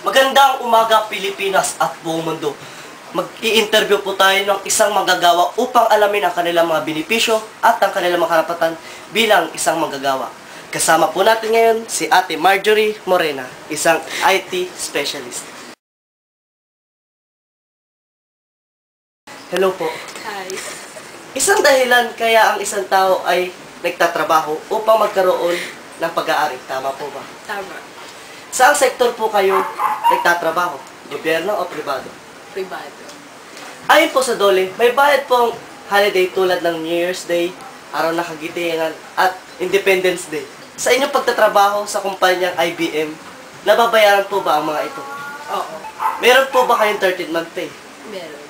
Magandang umaga Pilipinas at buong mundo. Mag-i-interview po tayo ng isang manggagawa upang alamin ang kanilang mga benepisyo at ang kanilang mga karapatan bilang isang manggagawa. Kasama po natin ngayon si Ate Marjorie Morena, isang IT specialist. Hello po. Hi. Isang dahilan kaya ang isang tao ay nagtatrabaho upang magkaroon ng pag-aari. Tama po ba? Tama. Saang sektor po kayo nagtatrabaho? Gobyerno o pribado? Privado. Ayon po sa DOLE, may bayad pong holiday tulad ng New Year's Day, Araw ng Kagitingan, at Independence Day. Sa inyong pagtatrabaho sa kumpanyang IBM, nababayaran po ba ang mga ito? Oo. Meron po ba kayong 13th month pay? Meron.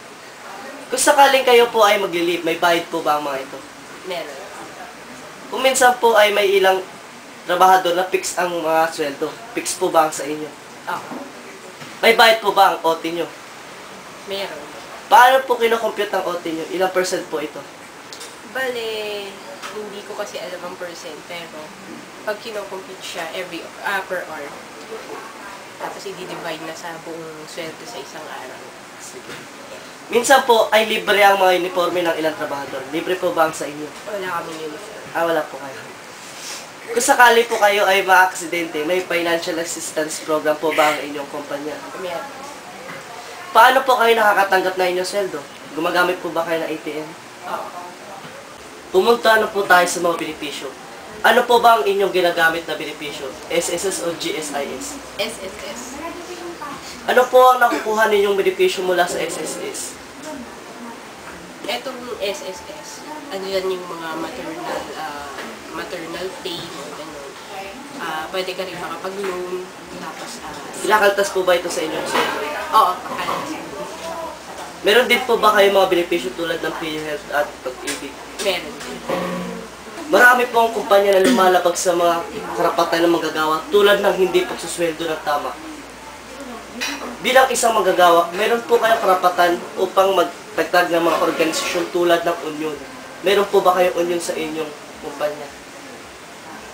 Kung sakaling kayo po ay mag-leave, may bayad po ba ang mga ito? Meron. Kung minsan po ay may ilang trabahador na fix ang mga sweldo, fix po ba ang sa inyo? Oo. May bayad po ba ang OT nyo? Meron. Paano po kinocompute ang OT nyo? Ilang percent po ito? Bale, hindi ko kasi alam ang percent, pero pag kinocompute siya per hour, tapos i-divide na sa buong sweldo sa isang araw. Sige. Minsan po ay libre ang mga uniforme ng ilang trabahador. Libre po ba ang sa inyo? Wala kaming uniform. Wala po kayo. Kung sakali po kayo ay maaksidente, may financial assistance program po ba ang inyong kumpanya? Meron. Paano po kayo nakakatanggap na inyong sweldo? Gumagamit po ba kayo ng ATM? Oo. Pumunta na po tayo sa mga benepisyo. Ano po ba ang inyong ginagamit na benepisyo? SSS o GSIS? SSS. Ano po ang nakukuha ninyong benepisyo mula sa SSS? Etong SSS, ano yan yung mga maternal pay, gano'n. Pwede ka rin makapag-loan, tapos Ilakaltas po ba ito sa inyong sweldo? oo, pakalas. Meron din po ba kayo mga benepisyo tulad ng PhilHealth at pag-ibig? Meron din. Marami po ang kumpanya na lumalabag sa mga karapatan ng manggagawa tulad ng hindi pagsusweldo ng tama. Bilang isang manggagawa, meron po kayong karapatan upang magtagtag ng mga organisasyon tulad ng union. Meron po ba kayong union sa inyong kumpanya?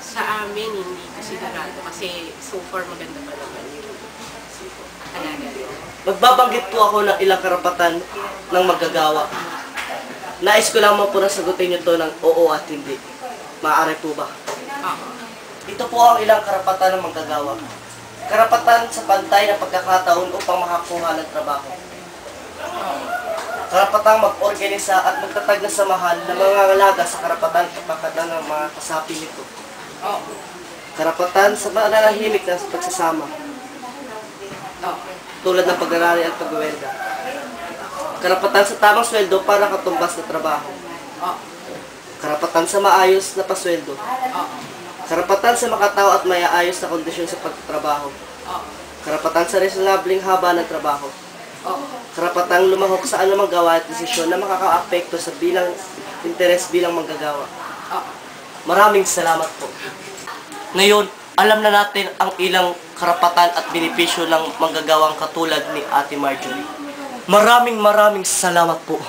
Sa amin, hindi ko sigurado kasi so far maganda pa naman yung halaga. Magbabanggit po ako ng ilang karapatan ng manggagawa. Nais ko lamang po na sagutin nyo to ng oo at hindi. Maaari po ba? Oo. Ito po ang ilang karapatan ng manggagawa. Karapatan sa pantay na pagkakataon upang makakuha ng trabaho. Karapatang mag-organisa at magtatag na samahan ng mga ngalaga sa karapatan kapakatan ng mga kasapi nito. Oo. Karapatan sa mananahimik na pagsasama, Oo. tulad ng pagrarari at pagwelda. Karapatan sa tamang sweldo para katumbas na trabaho. Oo. Karapatan sa maayos na pasweldo. Oo. Karapatan sa makatao at mayaayos na kondisyon sa pagtatrabaho. Oo. Karapatan sa reasonabling haba ng trabaho. Oo. Karapatang lumahok sa anumang gawa at desisyon na makaka-apekto sa interes bilang manggagawa. Oo. Maraming salamat po. Ngayon, alam na natin ang ilang karapatan at benepisyo ng manggagawang katulad ni Ate Marjorie. Maraming salamat po.